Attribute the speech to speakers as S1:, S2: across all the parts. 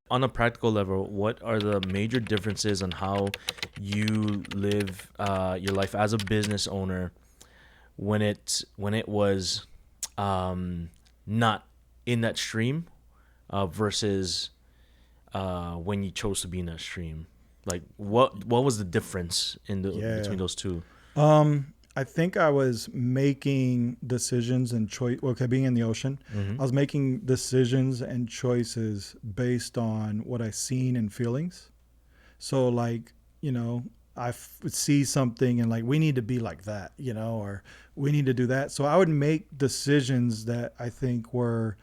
S1: On a practical level, what are the major differences on how you live your life as a business owner when it was not in that stream versus when you chose to be in that stream? Like what was the difference in the between those two?
S2: I think I was making decisions and choice. Okay, being in the ocean,
S1: Mm-hmm.
S2: I was making decisions and choices based on what I seen and feelings. So like, would see something and like, we need to be like that, or we need to do that. So I would make decisions that I think were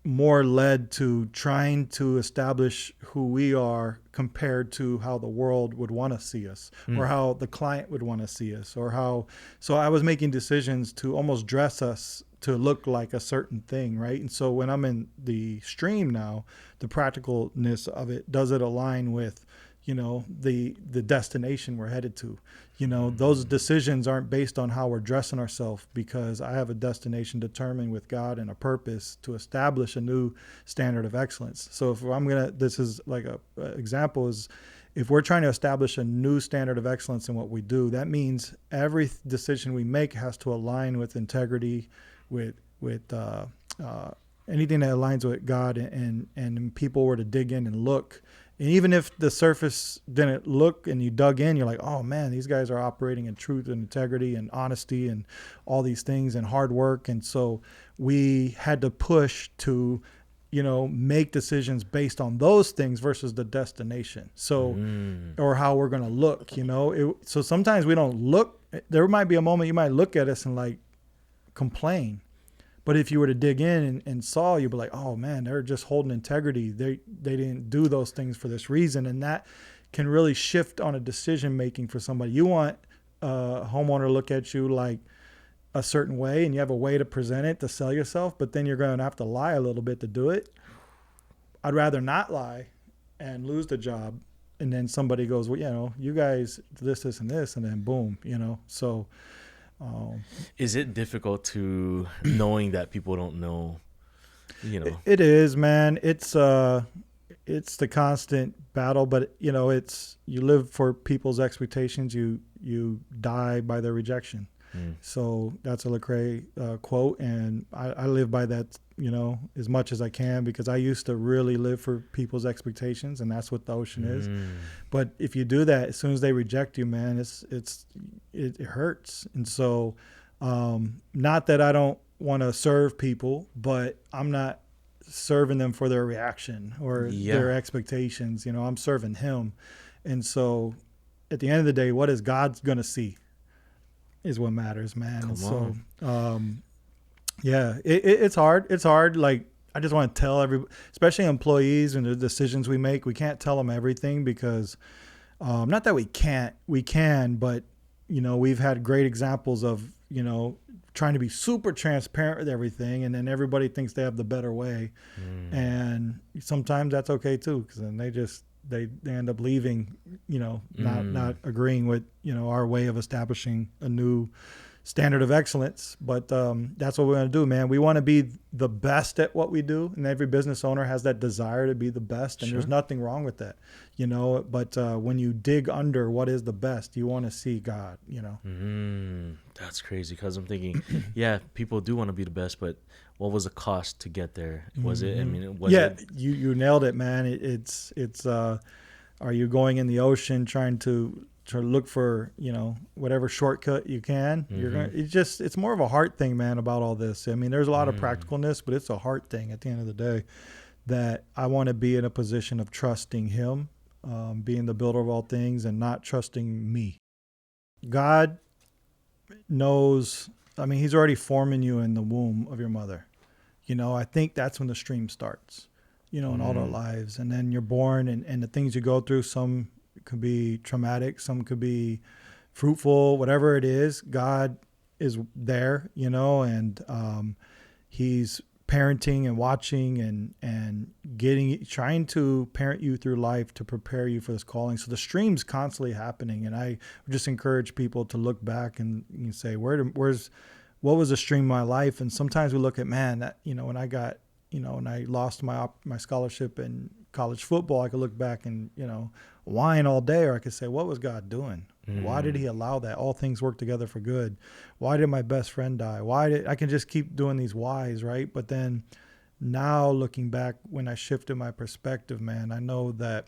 S2: more led to trying to establish who we are compared to how the world would want to see us or how the client would want to see us so I was making decisions to almost dress us to look like a certain thing, right? And so when I'm in the stream now, the practicalness of it, does it align with the destination we're headed to? Those decisions aren't based on how we're dressing ourselves, because I have a destination determined with God and a purpose to establish a new standard of excellence. So if this is like a example is, if we're trying to establish a new standard of excellence in what we do, that means every decision we make has to align with integrity, with anything that aligns with God, and people were to dig in and look. And even if the surface didn't look and you dug in, you're like, oh man, these guys are operating in truth and integrity and honesty and all these things and hard work. And so we had to push to, make decisions based on those things versus the destination. So, or how we're going to look, so sometimes we don't look. There might be a moment you might look at us and like complain. But if you were to dig in and saw, you'd be like, oh man, they're just holding integrity. They didn't do those things for this reason. And that can really shift on a decision making for somebody. You want a homeowner to look at you like a certain way, and you have a way to present it to sell yourself, but then you're going to have to lie a little bit to do it. I'd rather not lie and lose the job. And then somebody goes, well, you guys, this, and this, and then boom, so.
S1: Is it difficult to knowing that people don't know,
S2: It is, man. It's the constant battle, but it's, you live for people's expectations. You die by their rejection. So that's a Lecrae quote. And I live by that, as much as I can, because I used to really live for people's expectations, and that's what the ocean is. But if you do that, as soon as they reject you, man, it hurts. And so, not that I don't want to serve people, but I'm not serving them for their reaction or their expectations. I'm serving him. And so at the end of the day, what is God's going to see is what matters, man. It's hard. It's hard. Like, I just want to tell everybody, especially employees and the decisions we make, we can't tell them everything, because not that we can, but we've had great examples of, trying to be super transparent with everything, and then everybody thinks they have the better way. And sometimes that's okay too, because then they end up leaving, not agreeing with, our way of establishing a new standard of excellence. But that's what we're going to do, man. We want to be the best at what we do. And every business owner has that desire to be the best. And there's nothing wrong with that, but when you dig under what is the best, you want to see God,
S1: That's crazy, because I'm thinking, people do want to be the best, but what was the cost to get there? Was it,
S2: you nailed it, man. It's are you going in the ocean trying to look for, whatever shortcut you can? It's more of a heart thing, man, about all this. I mean, there's a lot of practicalness, but it's a heart thing at the end of the day, that I want to be in a position of trusting him, being the builder of all things, and not trusting me. God knows, he's already forming you in the womb of your mother. I think that's when the stream starts, in all our lives. And then you're born, and the things you go through, some could be traumatic, some could be fruitful, whatever it is, God is there, and he's parenting and watching and trying to parent you through life to prepare you for this calling. So the stream's constantly happening, and I just encourage people to look back and you say, what was the stream of my life? And sometimes we look at, man, that, when I got, when I lost my scholarship in college football, I could look back and, whine all day, or I could say, what was God doing? Why did he allow that? All things work together for good. Why did my best friend die? I can just keep doing these whys, right? But then now looking back, when I shifted my perspective, man, I know that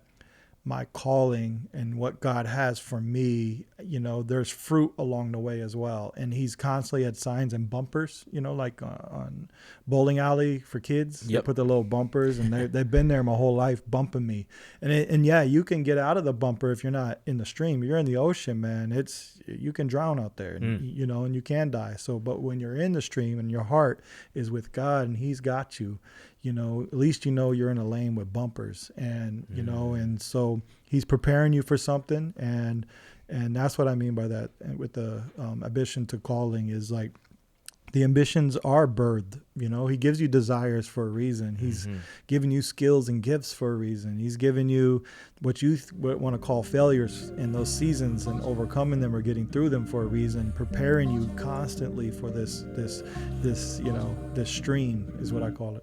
S2: my calling and what God has for me, there's fruit along the way as well. And he's constantly had signs and bumpers, like on bowling alley for kids.
S1: Yep.
S2: They put the little bumpers, and they've been there my whole life bumping me. And yeah, you can get out of the bumper if you're not in the stream. You're in the ocean, man. You can drown out there, and, and you can die. So, but when you're in the stream and your heart is with God and he's got you, at least you're in a lane with bumpers, and and so he's preparing you for something, and that's what I mean by that. And with the ambition to calling is like the ambitions are birthed. He gives you desires for a reason. He's giving you skills and gifts for a reason. He's giving you what you want to call failures in those seasons and overcoming them or getting through them for a reason, preparing you constantly for this stream is what I call it.